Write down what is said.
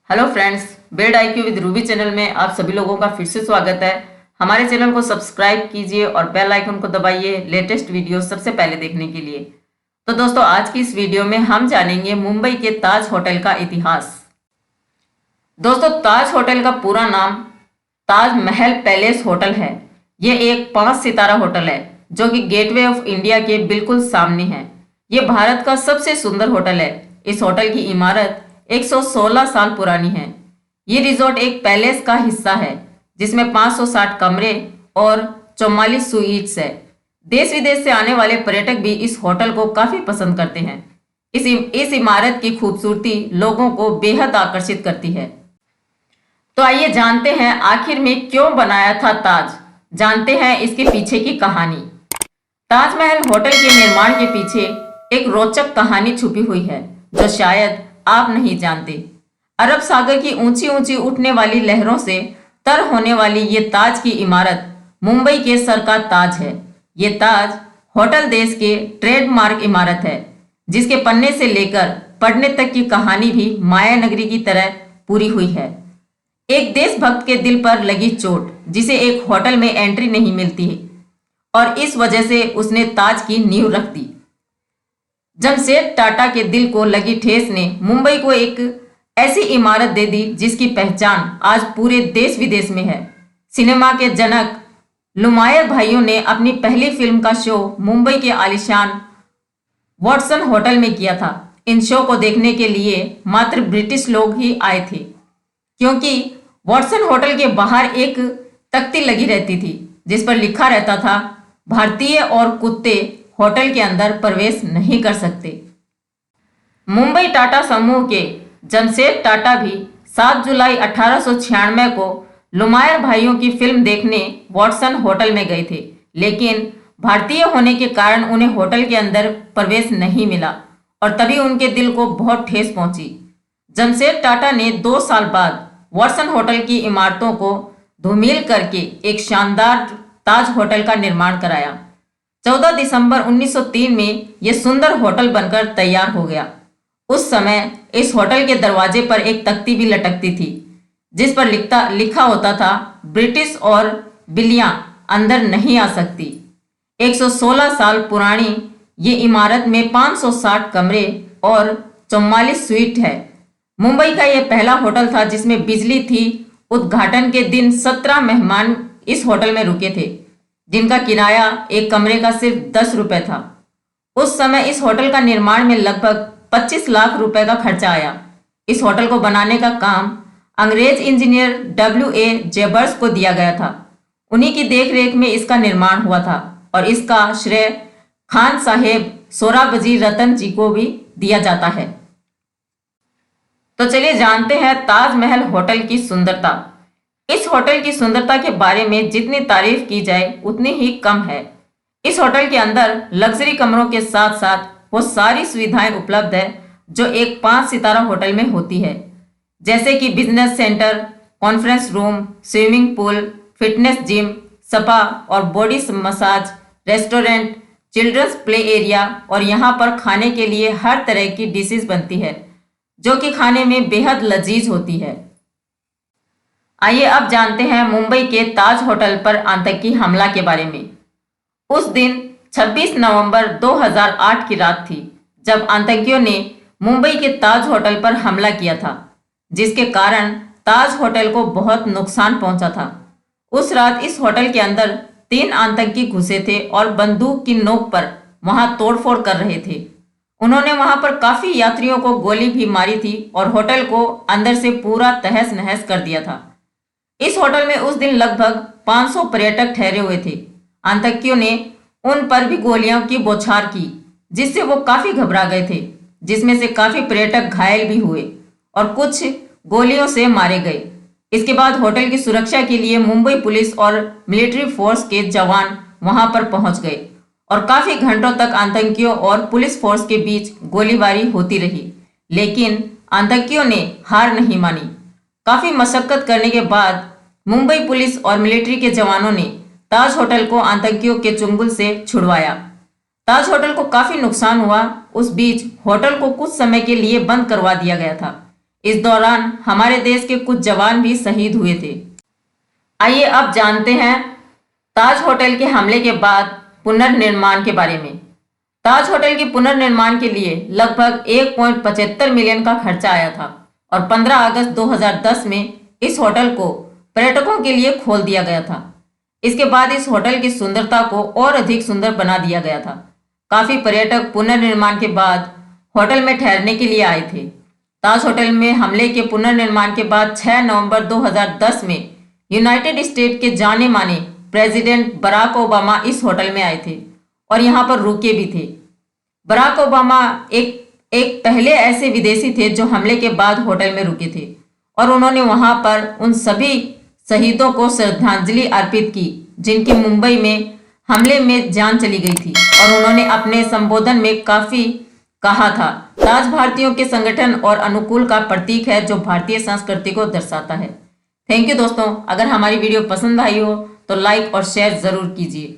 Hello friends, bed IQ with Ruby channel में आप सभी लोगों का फिर से स्वागत है। हमारे चैनल को सब्सक्राइब कीजिए और बेल आइकन को दबाइए लेटेस्ट वीडियो सबसे पहले देखने के लिए। तो दोस्तों, आज की इस वीडियो में हम जानेंगे मुंबई के ताज होटल का इतिहास। दोस्तों, ताज होटल का पूरा नाम ताज महल पैलेस होटल है। ये एक 5 सितारा होटल है जो कि गेटवे ऑफ इंडिया के बिल्कुल सामने है। ये भारत का सबसे सुंदर होटल है। इस होटल की इमारत 116 साल पुरानी है। ये रिजॉर्ट एक पैलेस का हिस्सा है जिसमें 560 कमरे और 44 स्वीट्स है। देश विदेश से आने वाले पर्यटक भी इस होटल को काफी पसंद करते हैं। इस इमारत की खूबसूरती लोगों को बेहद आकर्षित करती है। तो आइए जानते हैं आखिर में क्यों बनाया था ताज। जानते हैं इसके पीछे की कहानी। ताजमहल होटल के निर्माण के पीछे एक रोचक कहानी छुपी हुई है जो शायद आप नहीं जानते। अरब सागर की ऊंची ऊंची उठने वाली लहरों से तर होने वाली ये ताज की इमारत मुंबई के सर का ताज है। ये ताज होटल देश के ट्रेडमार्क इमारत है जिसके पन्ने से लेकर पढ़ने तक की कहानी भी माया नगरी की तरह पूरी हुई है। एक देशभक्त के दिल पर लगी चोट जिसे एक होटल में एंट्री नहीं मिलती है और इस वजह से उसने ताज की नींव रख दी। जमशेद टाटा के दिल को लगी ठेस ने मुंबई को एक ऐसी इमारत दे दी जिसकी पहचान आज पूरे देश विदेश में है। सिनेमा के जनक लुमायर भाइयों ने अपनी पहली फिल्म का शो मुंबई के आलीशान वॉटसन होटल में किया था। इन शो को देखने के लिए मात्र ब्रिटिश लोग ही आए थे क्योंकि वॉटसन होटल के बाहर एक तख्ती लगी रहती थी जिस पर लिखा रहता था, भारतीय और कुत्ते होटल के अंदर प्रवेश नहीं कर सकते। मुंबई टाटा समूह के जमशेद टाटा भी 7 जुलाई 1896 को लुमायर भाइयों की फिल्म देखने वॉटसन होटल में गए थे, लेकिन भारतीय होने के कारण उन्हें होटल के अंदर प्रवेश नहीं मिला और तभी उनके दिल को बहुत ठेस पहुंची। जमशेद टाटा ने 2 साल बाद वॉटसन होटल की इमारतों को धूमिल करके एक शानदार ताज होटल का निर्माण कराया। 14 दिसंबर 1903 में यह सुंदर होटल बनकर तैयार हो गया। उस समय इस होटल के दरवाजे पर एक तख्ती भी लटकती थी जिस पर लिखा होता था, ब्रिटिश और बिल्लियां अंदर नहीं आ सकती। 116 साल पुरानी ये इमारत में 560 कमरे और 44 स्वीट है। मुंबई का यह पहला होटल था जिसमें बिजली थी। उद्घाटन के दिन 17 मेहमान इस होटल में रुके थे जिनका किराया एक कमरे का सिर्फ 10 रुपए था। उस समय इस होटल का निर्माण में लगभग 25 लाख रुपए का खर्चा आया। इस होटल को बनाने का काम अंग्रेज इंजीनियर W.A. जेबर्स को दिया गया था। उन्हीं की देखरेख में इसका निर्माण हुआ था और इसका श्रेय खान साहेब सोहराबजी रतन जी को भी दिया जाता है। तो चलिए जानते हैं ताजमहल होटल की सुंदरता। इस होटल की सुंदरता के बारे में जितनी तारीफ की जाए उतनी ही कम है। इस होटल के अंदर लग्जरी कमरों के साथ साथ वो सारी सुविधाएं उपलब्ध है जो एक 5 सितारा होटल में होती है, जैसे कि business centre, conference room, swimming pool, fitness gym, spa और body massage, restaurant, children's play area और यहाँ पर खाने के लिए हर तरह की डिशेज बनती है जो कि खाने में बेहद लजीज होती है। आइए अब जानते हैं मुंबई के ताज होटल पर आतंकी हमला के बारे में। उस दिन 26 नवंबर 2008 की रात थी जब आतंकियों ने मुंबई के ताज होटल पर हमला किया था, जिसके कारण ताज होटल को बहुत नुकसान पहुंचा था। उस रात इस होटल के अंदर 3 आतंकी घुसे थे और बंदूक की नोक पर वहां तोड़फोड़ कर रहे थे। उन्होंने वहां पर काफी यात्रियों को गोली भी मारी थी और होटल को अंदर से पूरा तहस नहस कर दिया था। इस होटल में उस दिन लगभग 500 पर्यटक ठहरे हुए थे। आतंकियों ने उन पर भी गोलियों की बौछार की जिससे वो काफी घबरा गए थे, जिसमें से काफी पर्यटक घायल भी हुए और कुछ गोलियों से मारे गए। इसके बाद होटल की सुरक्षा के लिए मुंबई पुलिस और मिलिट्री फोर्स के जवान वहां पर पहुंच गए और काफी घंटों तक आतंकियों और पुलिस फोर्स के बीच गोलीबारी होती रही, लेकिन आतंकियों ने हार नहीं मानी। काफी मशक्कत करने के बाद मुंबई पुलिस और मिलिट्री के जवानों ने ताज होटल को आतंकियों के चुंगल से छुड़वाया। ताज होटल को काफी नुकसान हुआ। उस बीच होटल को कुछ समय के लिए बंद करवा दिया गया था। इस दौरान हमारे देश के कुछ जवान भी शहीद हुए थे। आइए अब जानते हैं ताज होटल के हमले के बाद पुनर्निर्माण के बारे में। ताज होटल के पुनर्निर्माण के लिए लगभग 1.75 मिलियन का खर्चा आया था और 15 अगस्त 2010 में इस होटल को पर्यटकों के लिए खोल दिया गया था। इसके बाद इस होटल की सुंदरता को और अधिक सुंदर बना दिया गया था। काफी पर्यटक पुनर्निर्माण के बाद होटल में ठहरने के लिए आए थे। ताज होटल में हमले के पुनर्निर्माण के बाद 6 नवंबर 2010 में यूनाइटेड स्टेट के जाने माने प्रेसिडेंट बराक ओबामा इस होटल में आए थे और यहाँ पर रुके भी थे। बराक ओबामा एक पहले ऐसे विदेशी थे जो हमले के बाद होटल में रुके थे और उन्होंने वहां पर उन सभी शहीदों को श्रद्धांजलि अर्पित की जिनकी मुंबई में हमले में जान चली गई थी। और उन्होंने अपने संबोधन में काफी कहा था, ताज भारतीयों के संगठन और अनुकूल का प्रतीक है जो भारतीय संस्कृति को दर्शाता है। थैंक यू दोस्तों, अगर हमारी वीडियो पसंद आई हो तो लाइक और शेयर जरूर कीजिए।